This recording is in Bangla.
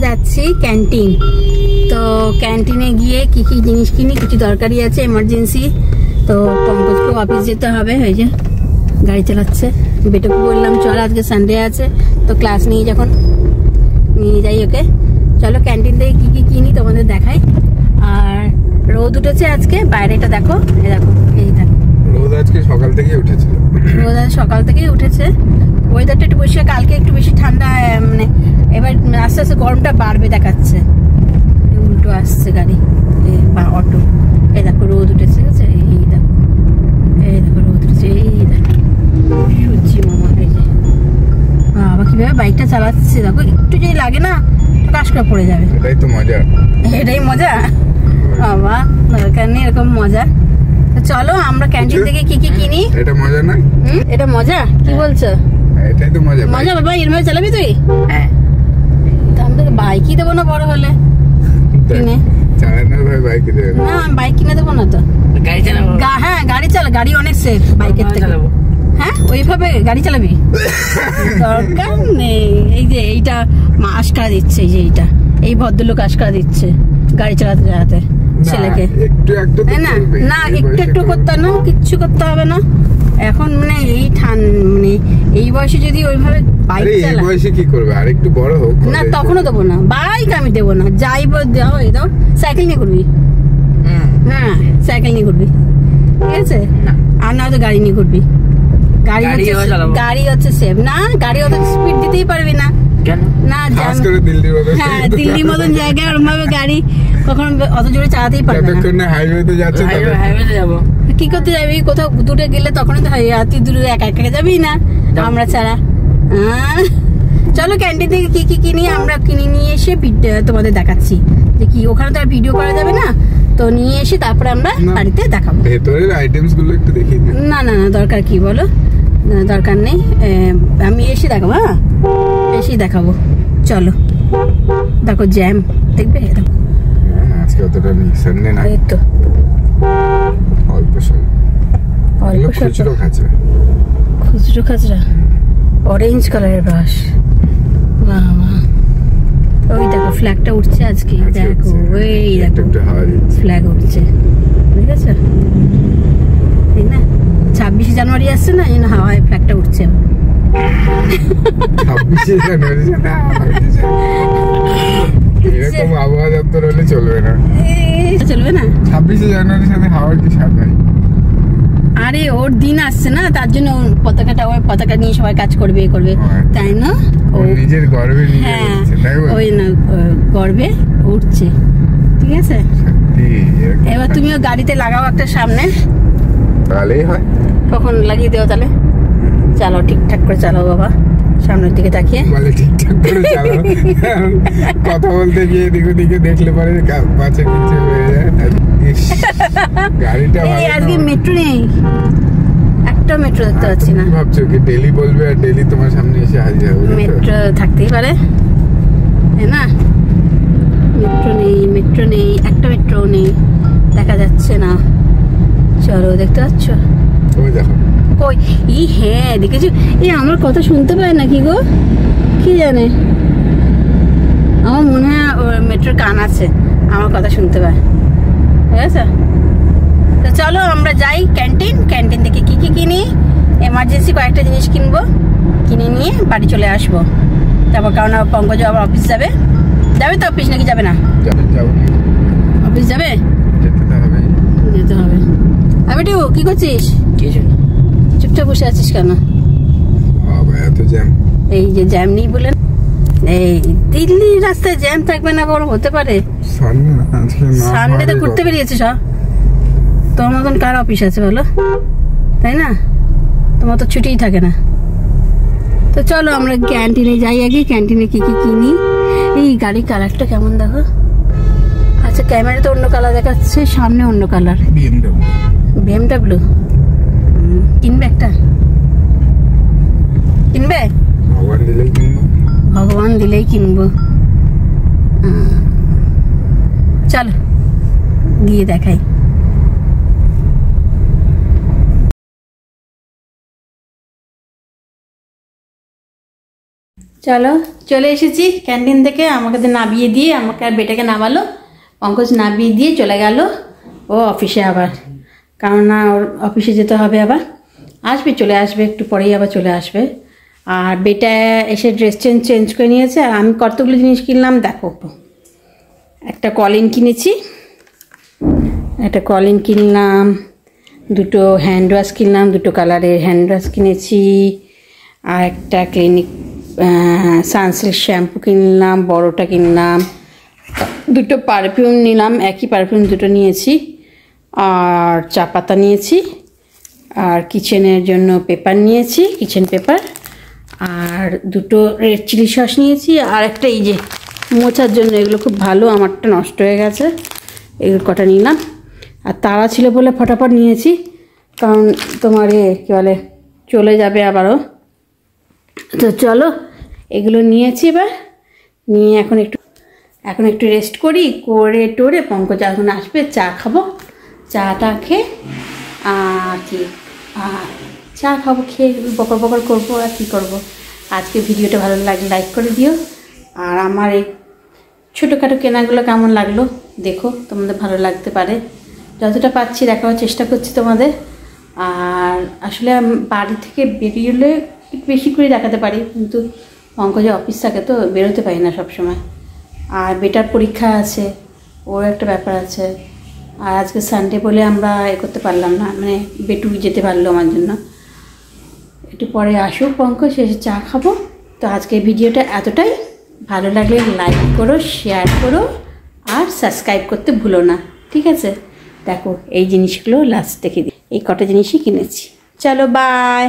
যাচ্ছি ক্যান্টিন। তো ক্যান্টিনে গিয়ে কি কি জিনিস কিনি, কিছু দরকারি আছে এমার্জেন্সি। তো পঙ্কজকে অফিস যেতে হবে, হয়ে যে গাড়ি চালাচ্ছে। বেটাকে বললাম চল আজকে সানডে আছে, তো ক্লাস নেই, যখন নিয়ে যাই ওকে। চলো ক্যান্টিন থেকে কি কি কিনি তোমাদের দেখাই। আর রোদ উঠেছে আজকে, বাইরেটা দেখো, এই দেখো, এই দেখো রোদ আজকে সকাল থেকেই উঠেছিল। রোদ আজ সকাল থেকেই উঠেছে। ওয়েদারটা একটু বেশি, কালকে একটু বেশি ঠান্ডা, মানে এবার আস্তে আস্তে গরমটা বাড়বে দেখাচ্ছে। উল্টো আসছে গাড়ি বা অটো। এই দেখো রোদ উঠেছে, এই দেখো, এই দেখো রোদ উঠেছে, এই দেখো সূর্যি মামা। এই যে বাবা কিভাবে বাইকটা চালাচ্ছে দেখো, একটু যদি লাগে না কাশকা পড়ে যাবে। এটাই তো মজা, এটাই মজা বাবা, দরকার নেই এরকম মজা। চলো আমরা ক্যান্টিন থেকে কি কি কিনি। এটা মজা না? এটা মজা, কি বলছো? এটাই তো মজা। মজা বাবা, এরমে চালাবি তুই? হ্যাঁ, আমি তোকে বাইকই দেবো না বড় হলে কিনে। চালানোর ভাই বাইক দেবে না, বাইক কিনে দেবো না তো, গাড়ি চালাবো। হ্যাঁ গাড়ি চালা, গাড়ি অনেক সেফ বাইকের থেকে। হ্যাঁ ওইভাবে গাড়ি চালাবি, দরকার নেই। এই যে এইটা আশকা দিচ্ছে, এই যে এইটা, এই ভদ্রলোক আশকা দিচ্ছে গাড়ি চালাতে চালাতে ছেলেকে। একটু একটু না না, একটু একটু করতে না, কিচ্ছু করতে হবে না এখন। মানে এই মানে এই বয়সে যদি ওইভাবে বাইক চালা, এই বয়সে কি করবে? আর একটু বড় হোক না, তখনও দেবো না বাইক, আমি দেবো না। যাইব দাও, এই দাও, সাইকেল নিয়ে ঘুরবি। হ্যাঁ সাইকেল নিয়ে ঘুরবি, ঠিক আছে। আর না তো গাড়ি নিয়ে ঘুরবি। গাড়ি হচ্ছে সেফ না, গাড়ি অত স্পিড দিতেই পারবি না। না হ্যাঁ, দিল্লির মতন জায়গায় ওরকম ভাবে গাড়ি কখনো অত জোরে চালাতেই পারবে না। হাইওয়েতে যাচ্ছে, হাইওয়েতে যাবো, কি করতে যাবি? কোথাও দূরে গেলে তখন তো তুই দূরে একা একা যাবি না, আমরা ছাড়া। চলো ক্যান্টিন থেকে কি কি কিনি আমরা কিনে নিয়ে এসে তোমাদের দেখাচ্ছি যে কি। ওখানে তো আর ভিডিও করা যাবে না, তো নিয়ে এসে তারপরে আমরা বাড়িতে দেখাবো। ভেতরের আইটেমস গুলো একটু দেখিয়ে দিন। না না না, দরকার কি বলো, দরকার নেই, আমি এসে দেখাবো। হ্যাঁ এসেই দেখাবো, চলো। দেখো জ্যাম দেখবে, দেখো আজকে অতটা নেই, সানডে না, এই তো অল্প খুচরো খাচরা, খুচরো খাচরা, অরেঞ্জ কালারের ব্রাশ। বাবা ওই দেখো ফ্ল্যাগটা উঠছে আজকে, দেখো ওই দেখো ফ্ল্যাগ উঠছে, ঠিক আছে। ঠিক না, 26শে জানুয়ারি আসছে না, এই হাওয়ায় ফ্ল্যাগটা উঠছে। 26শে জানুয়ারি এরকম আবহাওয়া দপ্তর হলে চলবে না, চলবে না। 26শে জানুয়ারির সাথে হাওয়ার কি সাথে? আরে ওর দিন আসছে না, তার জন্য পতাকাটা, ওই পতাকা নিয়ে সবাই কাজ করবে, করবে, তাই না? ও নিজের গর্বে, হ্যাঁ ওই না, গর্বে উঠছে, ঠিক আছে। এবার তুমিও গাড়িতে লাগাও একটা সামনে, তাহলেই হয়। কখন লাগিয়ে দেও তাহলে? চালাও, ঠিকঠাক করে চালাও বাবা, সামনের দিকে তাকিয়ে। বলে ঠিকঠাক করে চালাও, কথা বলতে গিয়ে এদিকে দিকে দেখলে পরে পাশে নিচে হয়ে যায়। গাড়িটা আজকে মেট্রো নেই, একটা মেট্রো দেখতে পাচ্ছি না। ভাবছো কি ডেলি বলবে আর ডেলি তোমার সামনে এসে হাজির হবে? মেট্রো থাকতেই পারে, তাই না? মেট্রো নেই, মেট্রো নেই, একটা মেট্রো নেই, দেখা যাচ্ছে না। চলো, দেখতে পাচ্ছ? ওই দেখো, কই? হ্যাঁ দেখেছি। আমার কথা শুনতে পায় নাকি গো, কি জানে? আমার মনে হয় মেট্রোর কান আছে, আমার কথা শুনতে পায়, ঠিক আছে। তো চলো আমরা যাই ক্যান্টিন, ক্যান্টিন থেকে কি কি কিনি, এমার্জেন্সি কয়েকটা জিনিস কিনবো, কিনে নিয়ে বাড়ি চলে আসবো। তারপর কারণ পঙ্কজ আবার অফিস যাবে। যাবে তো অফিস নাকি যাবে না? অফিস যাবে, যেতে হবে। আমি কি করছিস? চুপচাপ বসে আছিস কেন? এই যে জ্যাম নেই বলে, এই দিল্লি রাস্তায় জ্যাম থাকবে না, বড় হতে পারে। সানডেতে ঘুরতে বেরিয়েছিস? তোমার মতন কার অফিস আছে বলো, তাই না? তোমার তো ছুটিই থাকে না। তো চলো আমরা ক্যান্টিনে যাই আগে, ক্যান্টিনে কি কি কিনি। এই গাড়ির কালারটা কেমন দেখো। আচ্ছা ক্যামেরা তো অন্য কালার দেখাচ্ছে, সামনে অন্য কালার। BMW কিনবে একটা? কিনবে? ভগবান দিলেই কিনবো। চলো গিয়ে দেখাই। চলো চলে এসেছি ক্যান্টিন থেকে, আমাকে নামিয়ে দিয়ে, আমাকে আর বেটাকে নামালো, পঙ্কজ নামিয়ে দিয়ে চলে গেল ও অফিসে আবার, কারণ না ওর অফিসে যেতে হবে আবার, আসবে চলে আসবে একটু পরেই আবার চলে আসবে। আর বেটা এসে ড্রেস চেঞ্জ করে নিয়েছে। আর আমি কতগুলো জিনিস কিনলাম দেখো, একটা কলিন কিনেছি, একটা কলিন কিনলাম, দুটো হ্যান্ড ওয়াশ কিনলাম, দুটো কালারের হ্যান্ড ওয়াশ কিনেছি, আর একটা ক্লিনিক সানসিল্ক শ্যাম্পু কিনলাম, বড়টা কিনলাম, দুটো পারফিউম নিলাম, একই পারফিউম দুটো নিয়েছি, আর চা পাতা নিয়েছি, আর কিচেনের জন্য পেপার নিয়েছি, কিচেন পেপার, আর দুটো রেড চিলি সস নিয়েছি, আর একটা এই যে মোছার জন্য, এগুলো খুব ভালো, আমারটা নষ্ট হয়ে গেছে, এগুলো কটা নিলাম। আর তাড়া ছিল বলে ফটাফট নিয়েছি, কারণ তোমার কী বলে চলে যাবে আবারও। তো চলো এগুলো নিয়েছি, এবার নিয়ে এখন একটু রেস্ট করি, করে টোরে পঙ্কজ এখন আসবে, চা খাবো, চাটা খেয়ে কি চা খাবো, খেয়ে বকর বকর করবো, আর কী করবো। আজকে ভিডিওটা ভালো লাগলে লাইক করে দিও, আর আমার এই ছোটোখাটো কেনাগুলো কেমন লাগলো দেখো, তোমাদের ভালো লাগতে পারে, যতটা পাচ্ছি দেখাবার চেষ্টা করছি তোমাদের। আর আসলে বাড়ি থেকে বেরিয়ে বেশি করে দেখাতে পারি, কিন্তু পঙ্কজের অফিস থাকে তো বেরোতে পারি না সবসময়, আর বেটার পরীক্ষা আছে, ওর একটা ব্যাপার আছে, আর আজকে সানডে বলে আমরা করতে পারলাম না, মানে বেটু যেতে পারলো আমার জন্য। একটু পরে আসুক পঙ্কজ, এসে চা খাবো। তো আজকের ভিডিওটা এতটাই, ভালো লাগলে লাইক করো, শেয়ার করো, আর সাবস্ক্রাইব করতে ভুলো না, ঠিক আছে। দেখো এই জিনিসগুলো লাস্ট দেখে দিই, এই কটা জিনিসই কিনেছি। চলো বাই।